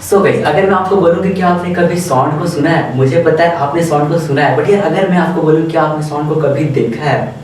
So guys, अगर मैं आपको बोलूँ कि क्या आपने कभी साउंड को सुना है, मुझे पता है आपने साउंड को सुना है, बट यार अगर मैं आपको बोलूँ कि आपने साउंड को कभी देखा है,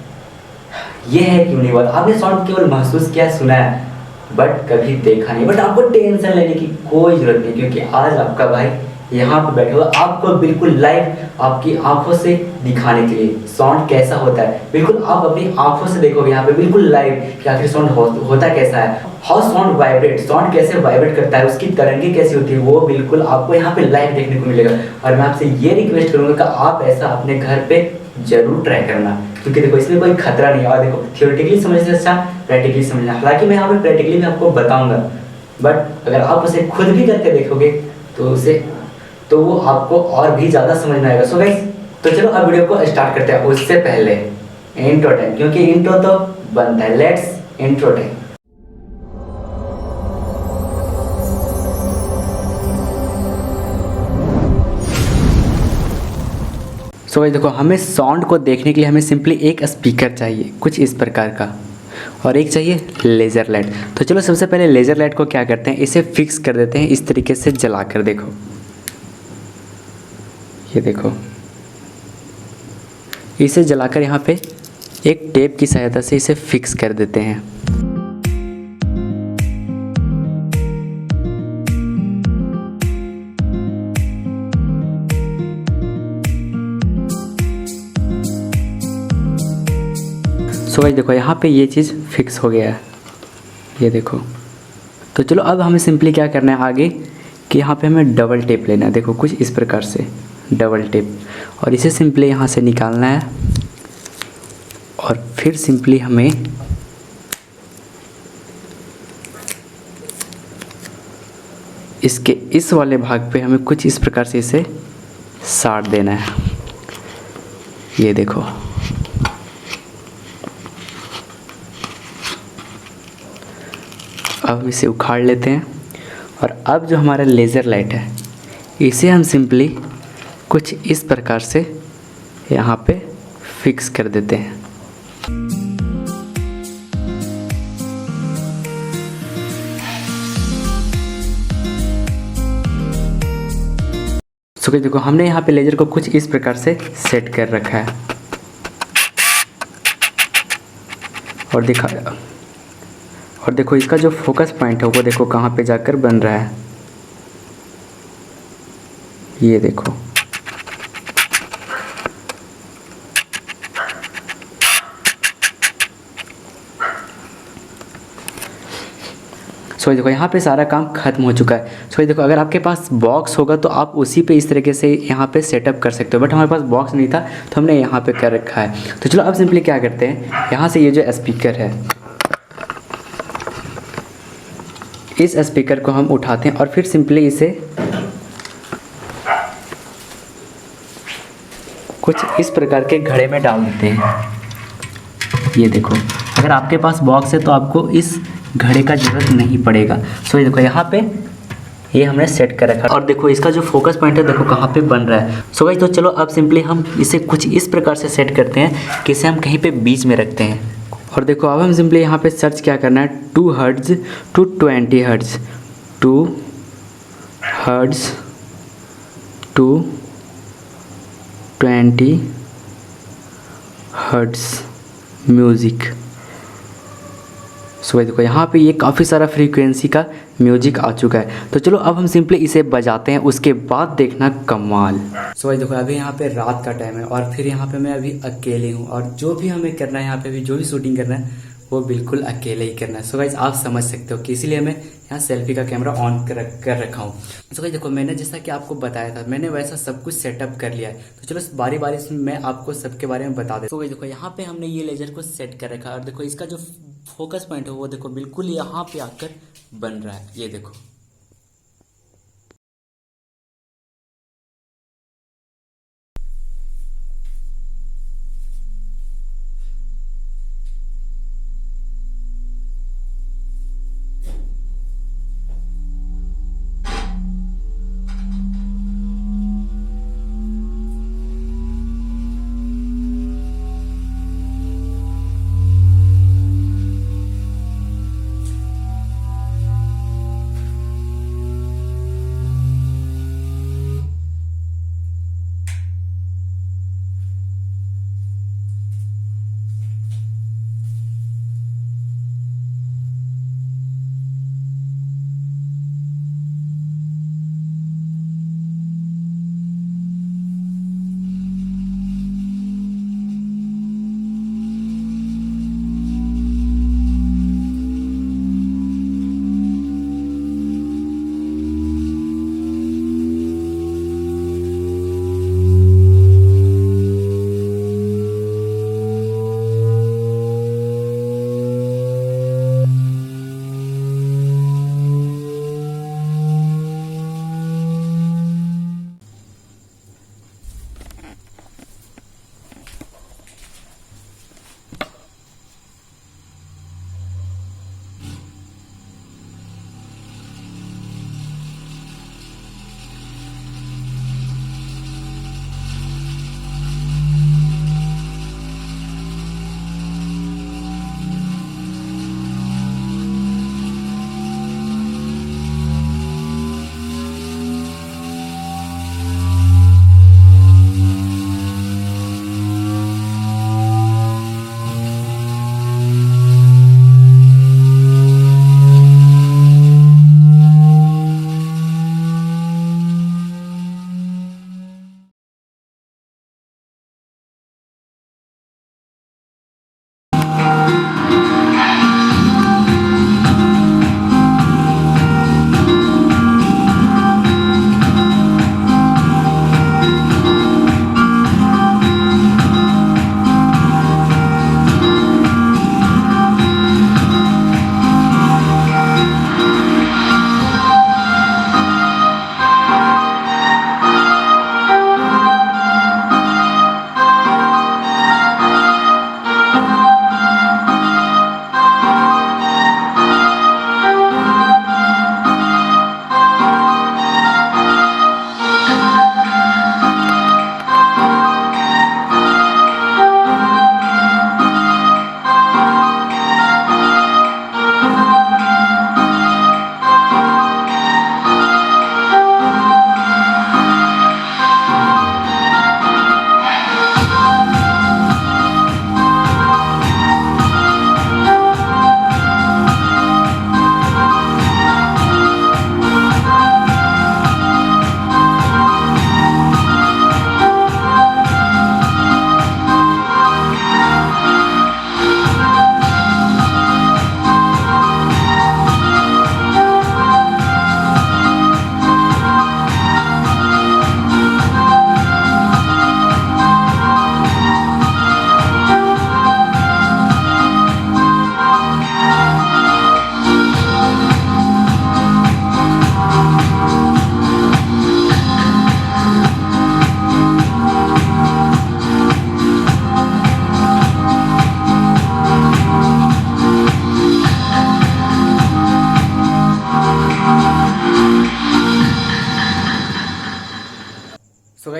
ये है क्यों नहीं बात। आपने साउंड केवल महसूस किया है, सुना है, बट कभी देखा नहीं। बट आपको टेंशन लेने की कोई ज़रूरत नहीं, क्योंकि आज आपका भाई यहाँ पे बैठा हुआ आपको बिल्कुल लाइव आपकी आंखों से दिखाने के लिए साउंड कैसा होता है। बिल्कुल आप अपनी आंखों से देखोगे यहाँ पे बिल्कुल लाइव कि आखिर साउंड होता कैसा है, हाउ साउंड वाइब्रेट, साउंड कैसे वाइब्रेट करता है, उसकी तरंगे कैसी होती है, वो बिल्कुल आपको यहाँ पे लाइव देखने को मिलेगा। और मैं आपसे ये रिक्वेस्ट करूँगा कि आप ऐसा अपने घर पे जरूर ट्राई करना, क्योंकि देखो इसमें कोई खतरा नहीं है। और देखो थियोरेटिकली समझने से अच्छा प्रैक्टिकली समझना, हालांकि मैं यहाँ पे प्रैक्टिकली भी आपको बताऊंगा, बट अगर आप उसे खुद भी करके देखोगे तो वो आपको और भी ज़्यादा समझ में आएगा। सो गाइस, तो चलो अब वीडियो को स्टार्ट करते हैं। उससे पहले इंट्रो टाइम, क्योंकि इंट्रो तो बनता है। Let's intro time. So guys देखो, हमें साउंड को देखने के लिए हमें सिंपली एक स्पीकर चाहिए कुछ इस प्रकार का, और एक चाहिए लेज़र लाइट। तो चलो सबसे पहले लेज़र लाइट को क्या करते हैं, इसे फिक्स कर देते हैं इस तरीके से जलाकर। देखो ये देखो, इसे जलाकर यहाँ पे एक टेप की सहायता से इसे फिक्स कर देते हैं। सो गाइस देखो, यहाँ पे ये चीज़ फिक्स हो गया है, ये देखो। तो चलो अब हमें सिंपली क्या करना है आगे, कि यहाँ पे हमें डबल टेप लेना है। देखो कुछ इस प्रकार से डबल टेप, और इसे सिंपली यहाँ से निकालना है, और फिर सिंपली हमें इसके इस वाले भाग पे हमें कुछ इस प्रकार से इसे साट देना है। ये देखो, अब इसे उखाड़ लेते हैं, और अब जो हमारा लेज़र लाइट है इसे हम सिंपली कुछ इस प्रकार से यहाँ पे फिक्स कर देते हैं। सो देखो, हमने यहाँ पे लेज़र को कुछ इस प्रकार से सेट कर रखा है, और देखो इसका जो फोकस पॉइंट है वो देखो कहाँ पे जाकर बन रहा है, ये देखो। सो देखो यहाँ पे सारा काम खत्म हो चुका है। सो देखो, अगर आपके पास बॉक्स होगा तो आप उसी पे इस तरीके से यहाँ पे सेटअप कर सकते हो, बट हमारे पास बॉक्स नहीं था तो हमने यहाँ पे कर रखा है। तो चलो अब सिंपली क्या करते हैं, यहाँ से ये जो स्पीकर है, इस स्पीकर को हम उठाते हैं और फिर सिंपली इसे कुछ इस प्रकार के घड़े में डाल देते हैं। ये देखो, अगर आपके पास बॉक्स है तो आपको इस घड़े का जरूरत नहीं पड़ेगा। सो ये देखो, यहाँ पे ये हमने सेट कर रखा, और देखो इसका जो फोकस पॉइंट है देखो कहाँ पे बन रहा है। सो गाइस, तो चलो अब सिंपली हम इसे कुछ इस प्रकार से सेट करते हैं कि इसे हम कहीं पे बीच में रखते हैं। और देखो अब हम सिंपली यहाँ पे सर्च क्या करना है, 2 hertz to 20 hertz, 2 hertz to 20 hertz music. So देखो यहाँ पे ये काफ़ी सारा फ्रीक्वेंसी का म्यूजिक आ चुका है। तो चलो अब हम सिंपली इसे बजाते हैं, उसके बाद देखना कमाल। सो देखो, अभी यहाँ पे रात का टाइम है और फिर यहाँ पे मैं अभी अकेले हूँ, और जो भी हमें करना है यहाँ पे भी जो भी शूटिंग करना है वो बिल्कुल अकेले ही करना है। सो गाइस, आप समझ सकते हो कि इसीलिए मैं यहाँ सेल्फी का कैमरा ऑन कर रखा हूँ। सो गाइस देखो, मैंने जैसा कि आपको बताया था, मैंने वैसा सब कुछ सेटअप कर लिया है। तो चलो बारी बारी से मैं आपको सबके बारे में बता देता हूँ। सो गाइस देखो, यहाँ पे हमने ये लेजर को सेट कर रखा है, और देखो इसका जो फोकस पॉइंट है वो देखो बिल्कुल यहाँ पे आकर बन रहा है, ये देखो।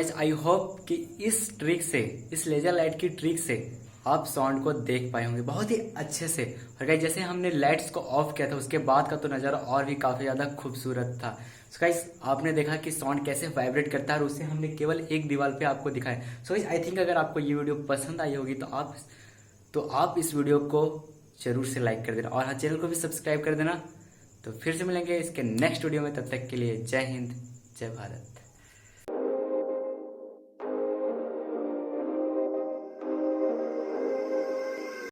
गाइस आई होप कि इस ट्रिक से, इस लेजर लाइट की ट्रिक से आप साउंड को देख पाए होंगे बहुत ही अच्छे से। और गाइस जैसे हमने लाइट्स को ऑफ किया था उसके बाद का तो नज़ारा और भी काफ़ी ज़्यादा खूबसूरत था। सो गाइस आपने देखा कि साउंड कैसे वाइब्रेट करता है और उसे हमने केवल एक दीवार पे आपको दिखाया। सो गाइस आई थिंक अगर आपको ये वीडियो पसंद आई होगी तो आप इस वीडियो को जरूर से लाइक कर देना और हाँ चैनल को भी सब्सक्राइब कर देना। तो फिर से मिलेंगे इसके नेक्स्ट वीडियो में, तब तक के लिए जय हिंद जय भारत।